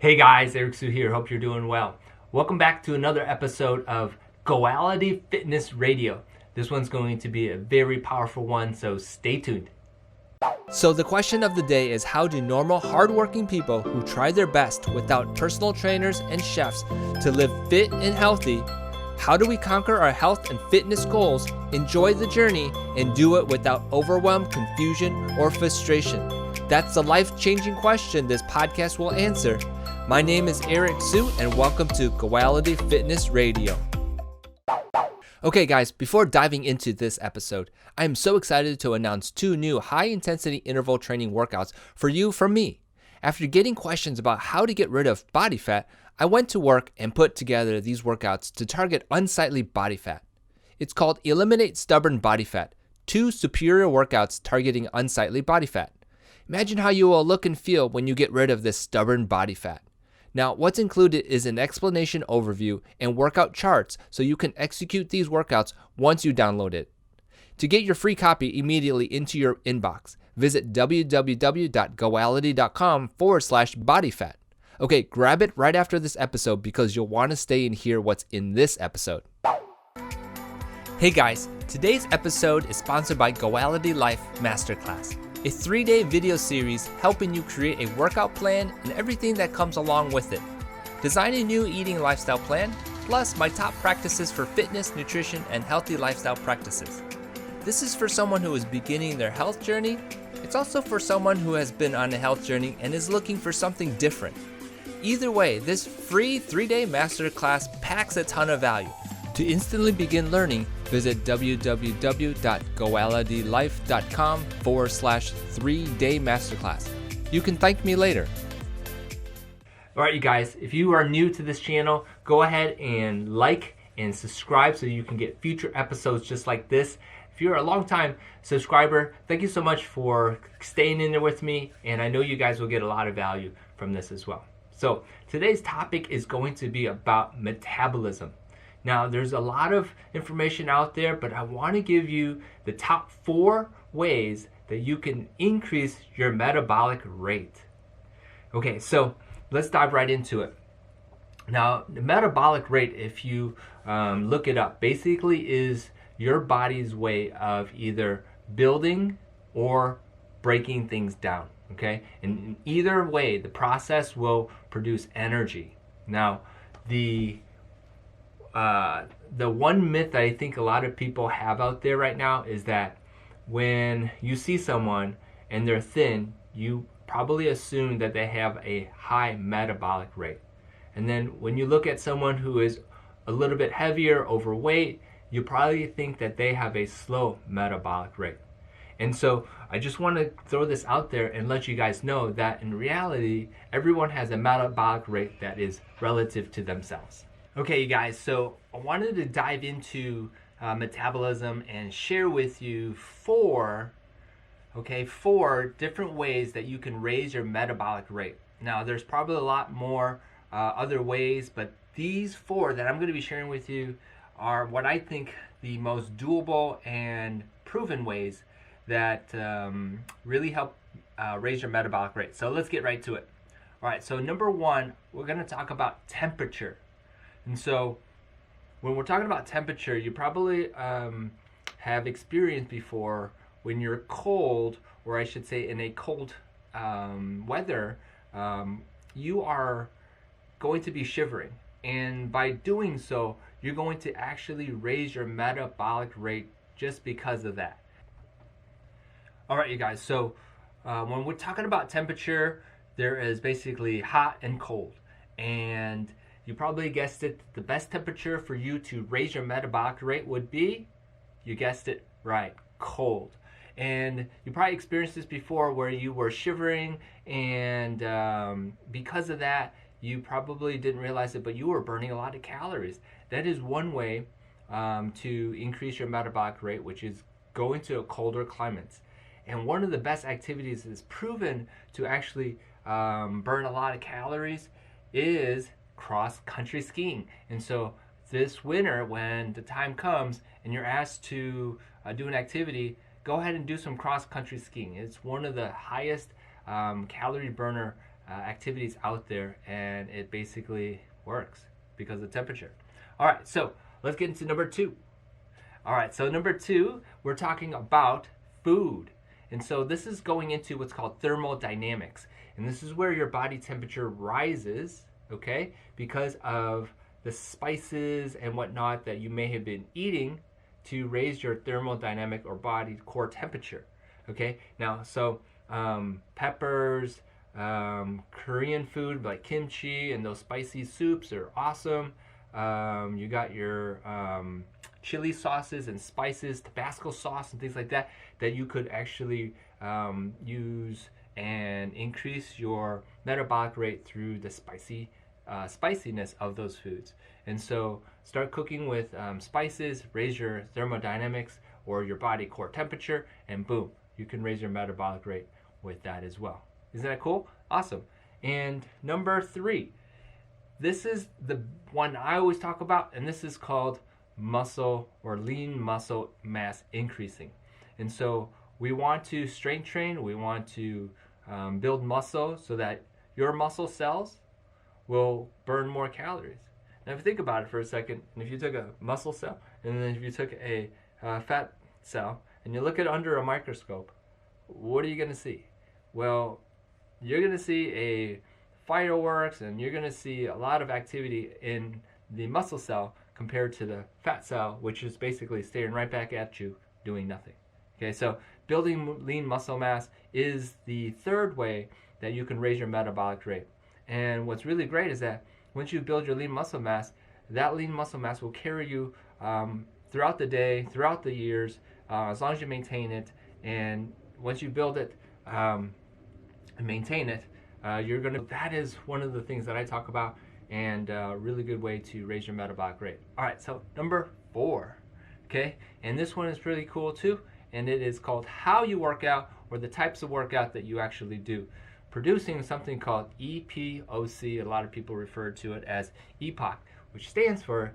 Hey guys, Eric Sue here. Hope you're doing well. Welcome back to another episode of Goality Fitness Radio. This one's going to be a very powerful one, so stay tuned. So the question of the day is, how do normal, hardworking people who try their best without personal trainers and chefs to live fit and healthy, how do we conquer our health and fitness goals, enjoy the journey, and do it without overwhelm, confusion, or frustration? That's the life-changing question this podcast will answer. My name is Eric Sue, and welcome to Goality Fitness Radio. Okay guys, before diving into this episode, I am so excited to announce 2 new high-intensity interval training workouts for you from me. After getting questions about how to get rid of body fat, I went to work and put together these workouts to target unsightly body fat. It's called Eliminate Stubborn Body Fat, 2 superior workouts targeting unsightly body fat. Imagine how you will look and feel when you get rid of this stubborn body fat. Now, what's included is an explanation overview and workout charts so you can execute these workouts once you download it. To get your free copy immediately into your inbox, visit www.goality.com/bodyfat. Okay, grab it right after this episode because you'll want to stay and hear what's in this episode. Hey guys, today's episode is sponsored by Goality Life Masterclass, a 3-day video series helping you create a workout plan and everything that comes along with it. Design a new eating lifestyle plan, plus my top practices for fitness, nutrition, and healthy lifestyle practices. This is for someone who is beginning their health journey. It's also for someone who has been on a health journey and is looking for something different. Either way, this free 3-day masterclass packs a ton of value. To instantly begin learning, visit www.goalitylife.com/3-day masterclass. You can thank me later. All right, you guys, if you are new to this channel, go ahead and like and subscribe so you can get future episodes just like this. If you're a long-time subscriber, thank you so much for staying in there with me, and I know you guys will get a lot of value from this as well. So today's topic is going to be about metabolism. Now, there's a lot of information out there, but I want to give you the top 4 ways that you can increase your metabolic rate. Okay, so let's dive right into it. Now, the metabolic rate, if you look it up, basically is your body's way of either building or breaking things down, okay? And in either way, the process will produce energy. Now, the one myth that I think a lot of people have out there right now is that when you see someone and they're thin, you probably assume that they have a high metabolic rate. And then when you look at someone who is a little bit heavier, overweight, you probably think that they have a slow metabolic rate. And so I just want to throw this out there and let you guys know that in reality, everyone has a metabolic rate that is relative to themselves. Okay, you guys, so I wanted to dive into metabolism and share with you 4 different ways that you can raise your metabolic rate. Now, there's probably a lot more other ways, but these 4 that I'm going to be sharing with you are what I think the most doable and proven ways that really help raise your metabolic rate. So let's get right to it. All right, so number 1, we're going to talk about temperature. And so when we're talking about temperature, you probably have experienced before when you're cold, or I should say in a cold weather, you are going to be shivering. And by doing so, you're going to actually raise your metabolic rate just because of that. All right, you guys, so when we're talking about temperature, there is basically hot and cold. And you probably guessed it, the best temperature for you to raise your metabolic rate would be, you guessed it right, cold. And you probably experienced this before where you were shivering, and because of that, you probably didn't realize it, but you were burning a lot of calories. That is one way to increase your metabolic rate, which is going to a colder climates. And one of the best activities that's proven to actually burn a lot of calories is cross-country skiing. And so this winter, when the time comes and you're asked to do an activity, go ahead and do some cross-country skiing. It's one of the highest calorie burner activities out there, and it basically works because of temperature. All right, so let's get into number 2. All right, so number 2, we're talking about food. And so this is going into what's called thermodynamics. And this is where your body temperature rises, okay, because of the spices and whatnot that you may have been eating to raise your thermodynamic or body core temperature, okay? Now, so peppers, Korean food like kimchi and those spicy soups are awesome. You got your chili sauces and spices, Tabasco sauce and things like that you could actually use and increase your metabolic rate through the spiciness of those foods. And so start cooking with spices, raise your thermodynamics or your body core temperature, and boom, you can raise your metabolic rate with that as well. Isn't that cool? Awesome. And number 3, this is the one I always talk about, and this is called muscle or lean muscle mass increasing. And so we want to strength train, we want to build muscle so that your muscle cells will burn more calories. Now if you think about it for a second, and if you took a muscle cell and then if you took a fat cell and you look at it under a microscope, what are you going to see? Well, you're going to see a fireworks, and you're going to see a lot of activity in the muscle cell compared to the fat cell, which is basically staring right back at you doing nothing. Okay, so building lean muscle mass is the 3rd way that you can raise your metabolic rate. And what's really great is that once you build your lean muscle mass, that lean muscle mass will carry you throughout the day, throughout the years, as long as you maintain it. And once you build it and maintain it, that is one of the things that I talk about, and a really good way to raise your metabolic rate. All right, so number 4, okay, and this one is pretty cool too, and it is called how you work out, or the types of workout that you actually do, producing something called EPOC. A lot of people refer to it as EPOC, which stands for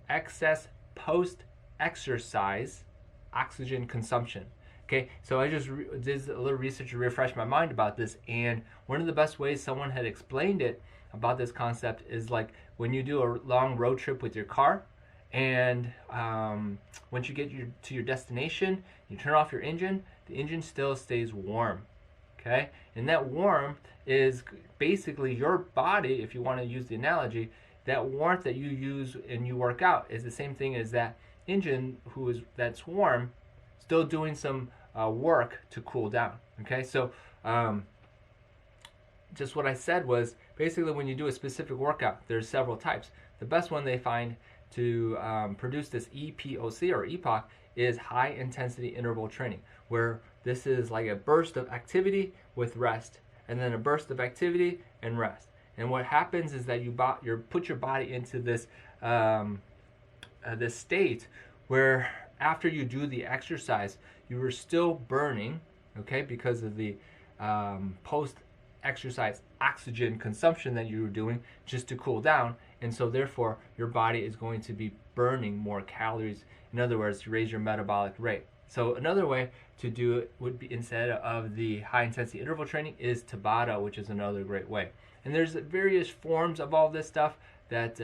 excess post-exercise oxygen consumption. Okay, so I just did a little research to refresh my mind about this, and one of the best ways someone had explained it about this concept is like when you do a long road trip with your car, and once you get to your destination, you turn off your engine, the engine still stays warm, okay? And that warmth is basically your body, if you want to use the analogy, that warmth that you use and you work out is the same thing as that engine that's warm, still doing some work to cool down, okay? So just what I said was basically when you do a specific workout, there's several types. The best one they find to produce this EPOC or EPOC is high intensity interval training, where this is like a burst of activity with rest, and then a burst of activity and rest. And what happens is that you put your body into this this state where after you do the exercise, you are still burning, okay, because of the post-exercise oxygen consumption that you were doing just to cool down, and so therefore your body is going to be burning more calories. In other words, to raise your metabolic rate. So another way to do it would be, instead of the high-intensity interval training, is Tabata, which is another great way. And there's various forms of all this stuff that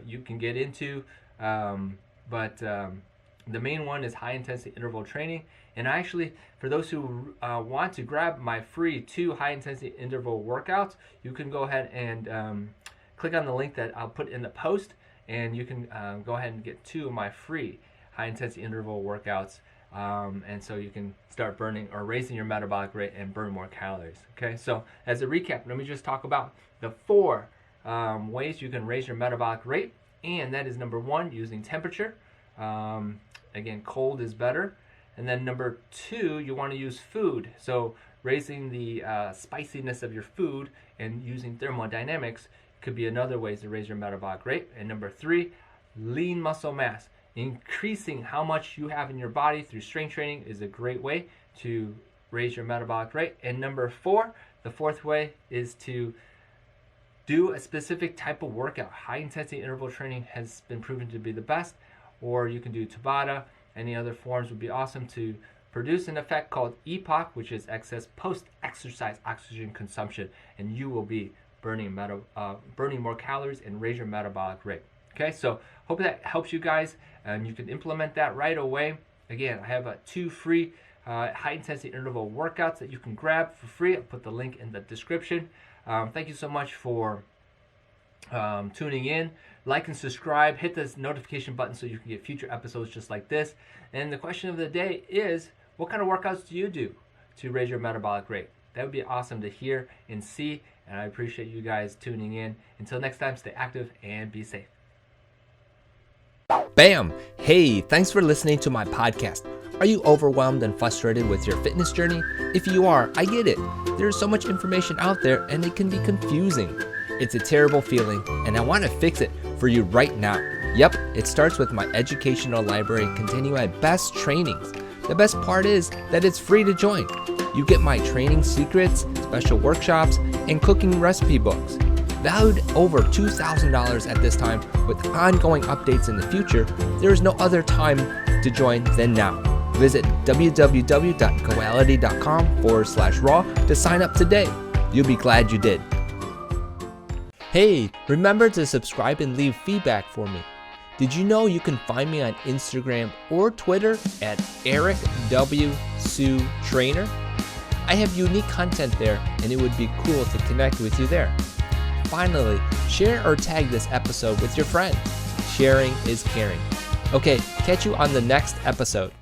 you can get into, but the main one is high-intensity interval training. And actually, for those who want to grab my free 2 high-intensity interval workouts, you can go ahead and click on the link that I'll put in the post, and you can go ahead and get 2 of my free high-intensity interval workouts. And so you can start burning or raising your metabolic rate and burn more calories. Okay, so as a recap, let me just talk about the 4 ways you can raise your metabolic rate. And that is number 1, using temperature. Again, cold is better. And then number 2, you want to use food. So raising the spiciness of your food and using thermodynamics could be another way to raise your metabolic rate. And number 3, lean muscle mass. Increasing how much you have in your body through strength training is a great way to raise your metabolic rate. And number 4, the 4th way is to do a specific type of workout. High intensity interval training has been proven to be the best, or you can do Tabata. Any other forms would be awesome to produce an effect called EPOC, which is excess post-exercise oxygen consumption, and you will be burning more calories and raise your metabolic rate. Okay, so hope that helps you guys, and you can implement that right away. Again, I have 2 free high-intensity interval workouts that you can grab for free. I'll put the link in the description. Thank you so much for tuning in. Like and subscribe. Hit the notification button so you can get future episodes just like this. And the question of the day is, what kind of workouts do you do to raise your metabolic rate? That would be awesome to hear and see, and I appreciate you guys tuning in. Until next time, stay active and be safe. Bam! Hey, thanks for listening to my podcast. Are you overwhelmed and frustrated with your fitness journey? If you are, I get it. There's so much information out there and it can be confusing. It's a terrible feeling, and I want to fix it for you right now. Yep, it starts with my educational library containing my best trainings. The best part is that it's free to join. You get my training secrets, special workshops, and cooking recipe books. Valued over $2,000 at this time, with ongoing updates in the future, there is no other time to join than now. Visit www.goality.com/raw to sign up today. You'll be glad you did. Hey, remember to subscribe and leave feedback for me. Did you know you can find me on Instagram or Twitter at Eric W. Sue Trainer? I have unique content there, and it would be cool to connect with you there. Finally, share or tag this episode with your friends. Sharing is caring. Okay, catch you on the next episode.